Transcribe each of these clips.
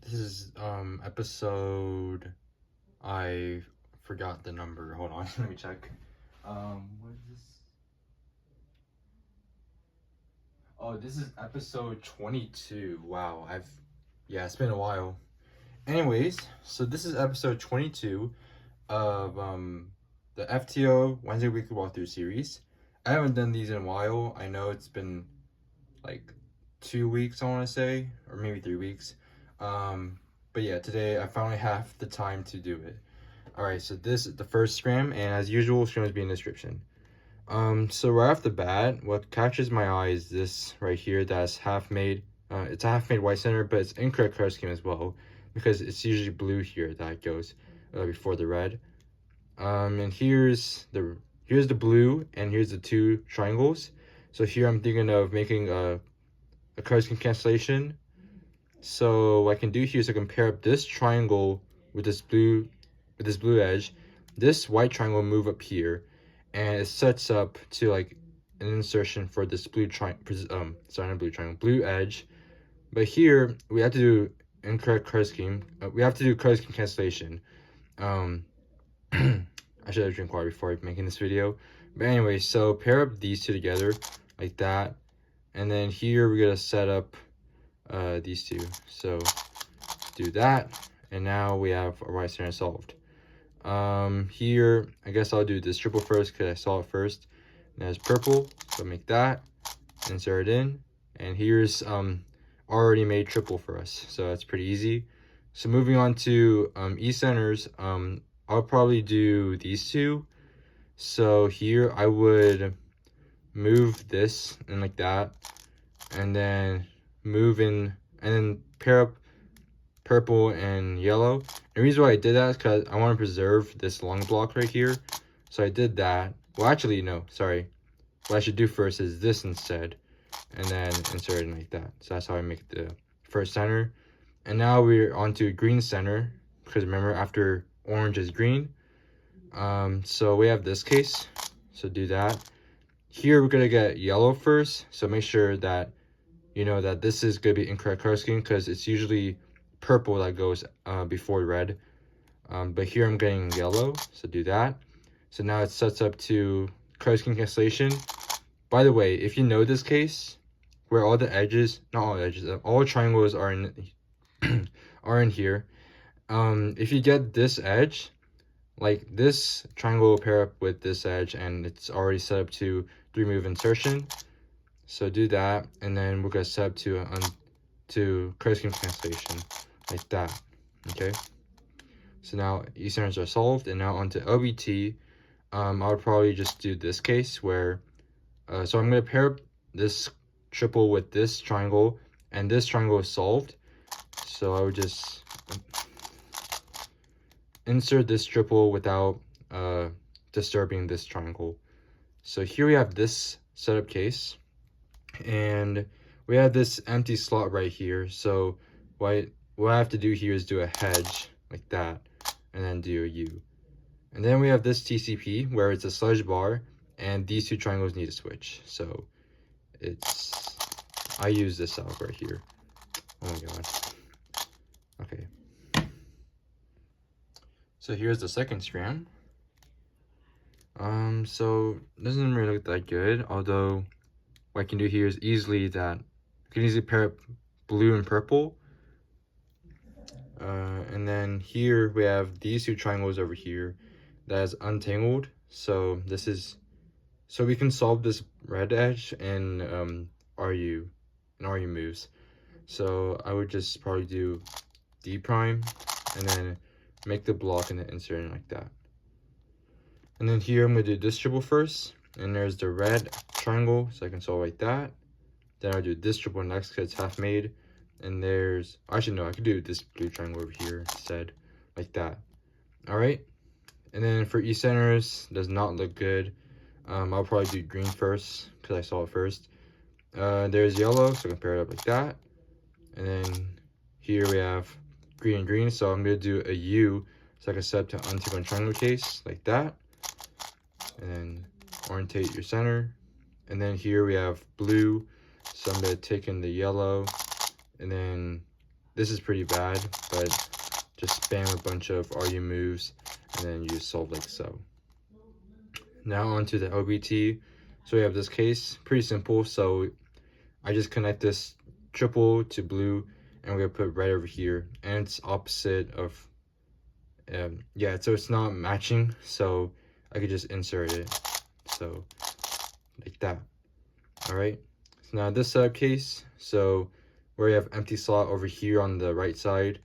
This is episode, I forgot the number. Hold on, let me check. What is this? Oh, this is episode 22. Wow, yeah, it's been a while. Anyways, so this is episode 22 of the FTO Wednesday Weekly Walkthrough series. I haven't done these in a while. I know it's been like 2 weeks, I want to say, or maybe 3 weeks. But yeah, today I finally have the time to do it. All right, so this is the first scram, and as usual, scrams will be in the description. So right off the bat, what catches my eye is this right here that's half made. It's a half made white center, but it's incorrect color scheme as well, because it's usually blue here that goes before the red. And here's the blue, and here's the two triangles. So here I'm thinking of making a color scheme cancellation. So what I can do here is I can pair up this triangle with this blue edge. This white triangle move up here, and it sets up to like an insertion for this blue blue edge. But here we have to do incorrect color scheme. We have to do color scheme cancellation. Um, I should have drank water before making this video. But anyway, so pair up these two together like that, and then here we're gonna set up these two. So do that, and now we have our white center solved. Here I guess I'll do this triple first because I saw it first. And there's purple, so make that, insert it in, and here's already made triple for us, so that's pretty easy. So moving on to E centers, I'll probably do these two. So here I would move this and like that, and then move in, and then pair up purple and yellow. The reason why I did that is because I want to preserve this long block right here. So I did that. Well, actually, no, sorry. What I should do first is this instead, and then insert it like that. So that's how I make the first center. And now we're on to green center, because remember, after orange is green. So we have this case, so do that. Here we're gonna get yellow first, so make sure that you know that this is gonna be incorrect color scheme, because it's usually purple that goes before red. But here I'm getting yellow, so do that. So now it sets up to color scheme cancellation. By the way, if you know this case, where all the edges, not all edges, all triangles are in are in here. If you get this edge, like this triangle will pair up with this edge, and it's already set up to 3-move insertion. So do that, and then we're gonna set up to color scheme cancellation like that. Okay. So now E centers are solved, and now onto LBT. I would probably just do this case where, so I'm gonna pair up this triple with this triangle, and this triangle is solved. So I would just insert this triple without disturbing this triangle. So here we have this setup case, and we have this empty slot right here. So what I have to do here is do a hedge like that, and then do a U. And then we have this TCP where it's a sludge bar, and these two triangles need to switch. So I use this out right here. Oh my god. Okay. So here's the second scram. So it doesn't really look that good, although what I can do here is I can easily pair up blue and purple. And then here we have these two triangles over here that is untangled. So we can solve this red edge in RU moves. So I would just probably do D prime and then make the block and then insert it like that. And then here I'm gonna do this triple first, and there's the red triangle, so I can solve like that. Then I'll do this triple next because it's half made. And there's, actually no, I could do this blue triangle over here instead, like that. All right. And then for E centers, does not look good. I'll probably do green first because I saw it first. There's yellow, so I can pair it up like that. And then here we have green and green, so I'm gonna do a U, so I can set up to untangle triangle case like that. And then orientate your center. And then here we have blue, so I'm gonna take in the yellow, and then this is pretty bad, but just spam a bunch of RU moves and then you solve like so. Now onto the LBT. So we have this case, pretty simple. So I just connect this triple to blue and we're gonna put red over here, and it's opposite of yeah, so it's not matching, so I could just insert it, so like that. All right, so now this setup case, so where we have empty slot over here on the right side,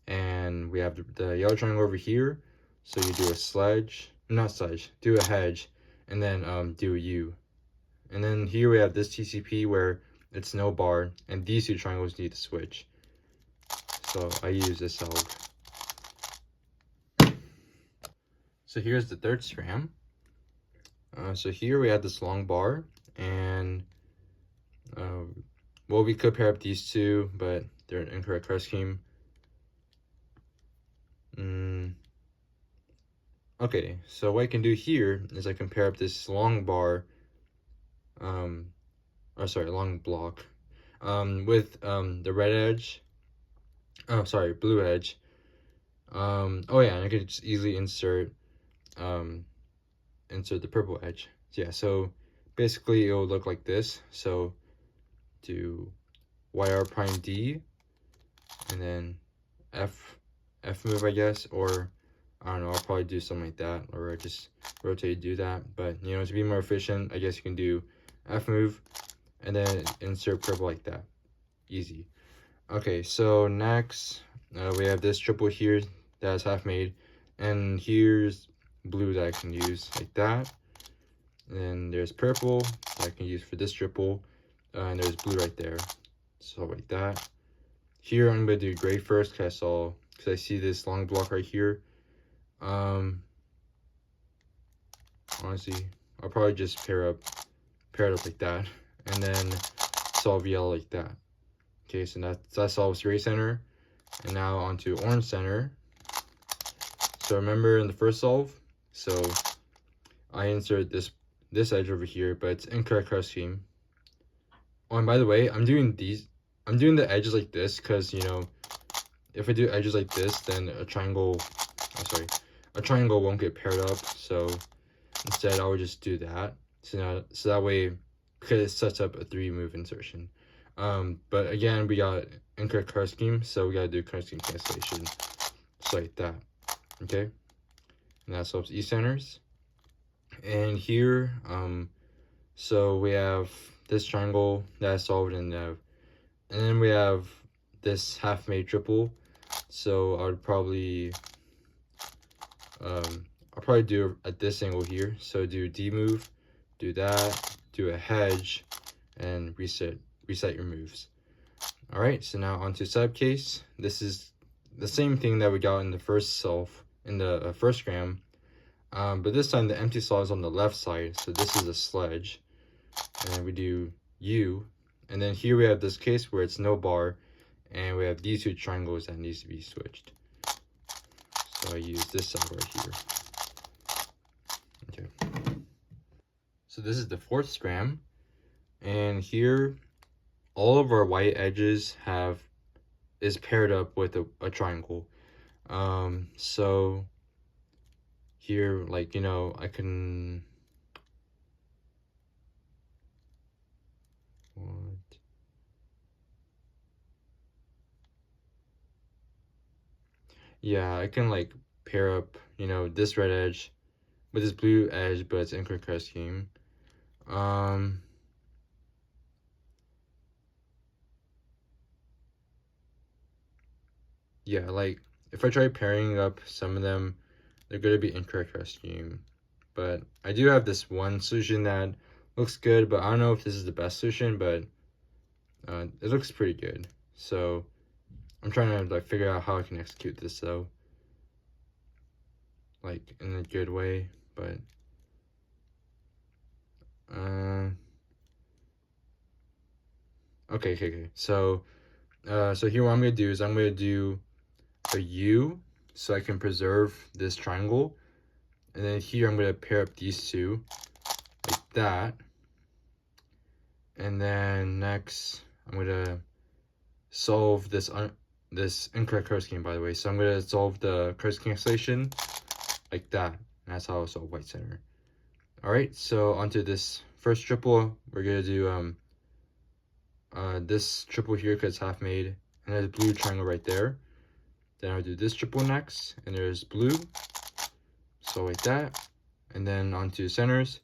and we have the yellow triangle over here, so you do a sledge, not sledge, do a hedge, and then do a U. And then here we have this TCP where it's no bar, and these two triangles need to switch. So I use this solve. So here's the third scram. So here we have this long bar, and well, we could pair up these two, but they're an incorrect card scheme. Okay, so what I can do here is I can pair up this long bar, long block, with the red edge. Oh, sorry, blue edge. Oh yeah, and I could just easily insert the purple edge. So yeah, so basically it will look like this. So do YR prime D, and then F move, I guess, or I don't know, I'll probably do something like that, or just rotate, do that. But you know, to be more efficient, I guess you can do F move and then insert purple like that. Easy. Okay, so next we have this triple here that's half made, and here's blue that I can use like that. And then there's purple that I can use for this triple, and there's blue right there, so like that. Here I'm gonna do gray first because I see this long block right here. Honestly, I'll probably just pair it up like that, and then solve yellow like that. Okay, so that solves gray center, and now onto orange center. So remember in the first solve, so I insert this edge over here, but it's incorrect card scheme. Oh, and by the way, I'm doing the edges like this because, you know, if I do edges like this, then a triangle won't get paired up. So instead, I would just do that. So that way, because it sets up a 3-move insertion. But again, we got incorrect card scheme, so we gotta do card scheme cancellation, just like that. Okay, and that solves E centers. And here, so we have this triangle that I solved, and then we have this half-made triple. So I would probably, I'll probably do at this angle here. So do D move, do that, do a hedge, and reset your moves. All right, so now onto setup case. This is the same thing that we got in the first solve, in the first gram, but this time the empty slot is on the left side, so this is a sledge, and then we do U, and then here we have this case where it's no bar, and we have these two triangles that needs to be switched. So I use this side right here. Okay. So this is the fourth scram, and here all of our white edges is paired up with a triangle. So here, like, you know, I can yeah, I can like pair up, you know, this red edge with this blue edge, but it's incorrect card scheme. Yeah, like if I try pairing up some of them, they're going to be incorrect card scheme. But I do have this one solution that looks good, but I don't know if this is the best solution, but it looks pretty good. So I'm trying to like figure out how I can execute this though, like in a good way. But okay. So here what I'm gonna do is I'm gonna do a U so I can preserve this triangle, and then here I'm gonna pair up these two like that, and then next I'm gonna solve this this incorrect curve scheme, by the way. So I'm gonna solve the curve cancellation like that. And that's how I solve white center. All right, so onto this first triple. We're gonna do this triple here because it's half made, and there's a blue triangle right there. Then I'll do this triple next, and there's blue, so like that. And then onto centers,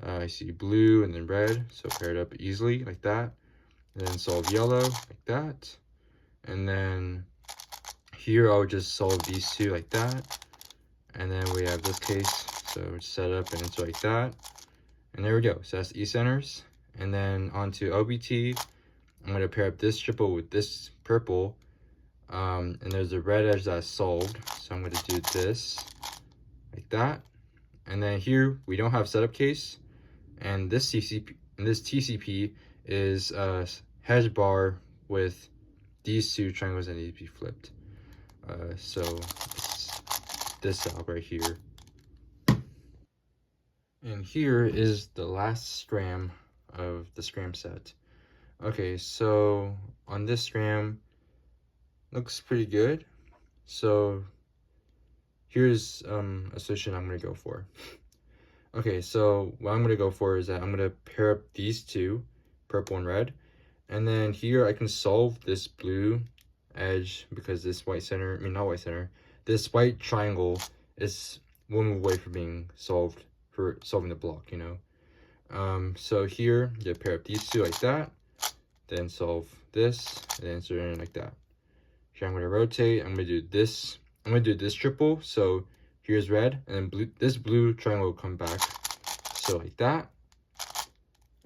I see blue and then red, so pair it up easily like that. And then solve yellow like that. And then here I'll just solve these two like that. And then we have this case, so set up and it's like that. And there we go, so that's E centers. And then onto LBT, I'm gonna pair up this triple with this purple. And there's a red edge that's solved, so I'm gonna do this like that. And then here we don't have setup case, and this TCP is a hedge bar with these two triangles that need to be flipped. So it's this setup right here. And here is the last scram of the scram set. Okay, so on this scram, looks pretty good. So here's a solution I'm gonna go for. Okay, so what I'm gonna go for is that I'm gonna pair up these two, purple and red, and then here I can solve this blue edge because this white center, not white center, this white triangle is one move away from being solved for solving the block, you know. So here you pair up these two like that, then solve this, and then insert it in like that. Here I'm gonna rotate. I'm gonna do this. I'm gonna do this triple. So here's red, and then blue. This blue triangle will come back, so like that.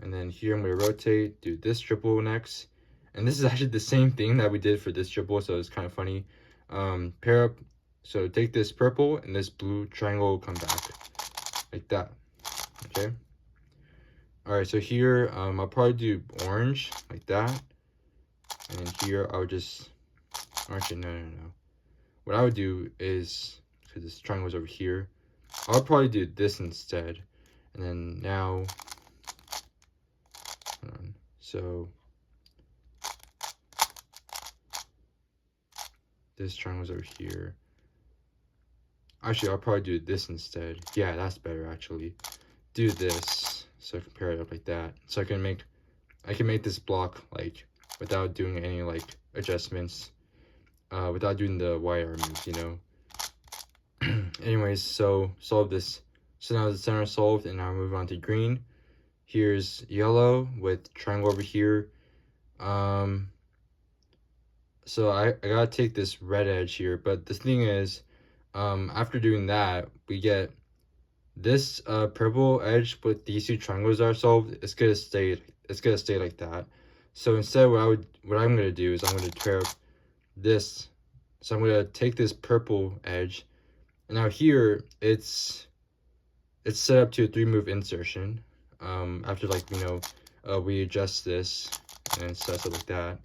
And then here I'm gonna rotate, do this triple next. And this is actually the same thing that we did for this triple, so it's kind of funny. Pair up. So take this purple, and this blue triangle will come back, like that. Okay. All right. So here, I'll probably do orange, like that. And then here I'll just. Actually, no. What I would do is, because this triangle is over here, I'll probably do this instead. And then now, hold on. So this triangle's over here. Actually, I'll probably do this instead. Yeah, that's better actually. Do this, so I can pair it up like that. So I can make this block like without doing any like adjustments. Without doing the wire move, you know. Anyways, so solve this. So now the center is solved, and now move on to green. Here's yellow with triangle over here. So I gotta take this red edge here, but the thing is, after doing that, we get this purple edge with these two triangles are solved. It's gonna stay like that. So instead, what I'm gonna do is I'm gonna pair up this. So I'm gonna take this purple edge, and now here it's set up to a 3-move insertion. After, like, you know, we adjust this and it sets up like that.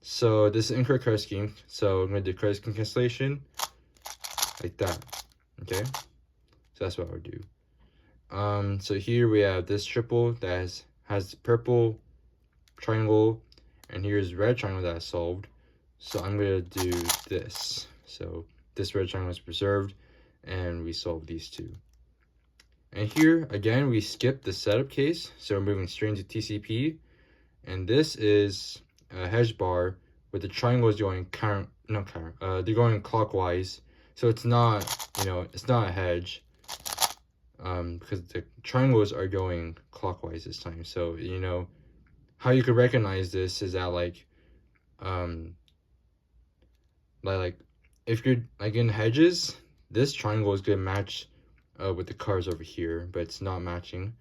So this is incorrect curve scheme, so I'm gonna do curve scheme cancellation like that. Okay, so that's what I would do. So here we have this triple that has purple triangle, and here's red triangle that is solved. So I'm gonna do this. So this red triangle is preserved, and we solve these two. And here again we skip the setup case, so we're moving straight into TCP. And this is a hedge bar with the triangles going they're going clockwise. So it's not, you know, it's not a hedge, because the triangles are going clockwise this time. So, you know, how you could recognize this is that like if you're like in hedges, this triangle is gonna match with the cars over here, but it's not matching.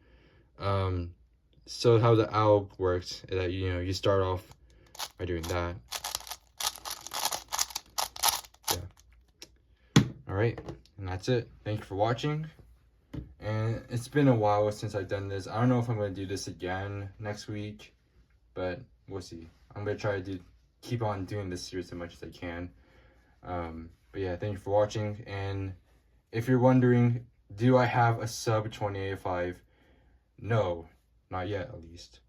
So how the owl works is that, you know, you start off by doing that. Yeah. All right, and that's it. Thank you for watching. And it's been a while since I've done this. I don't know if I'm gonna do this again next week, but we'll see. I'm gonna try to keep on doing this series as much as I can. But yeah, thank you for watching. And if you're wondering, do I have a sub 2085? No, not yet, at least.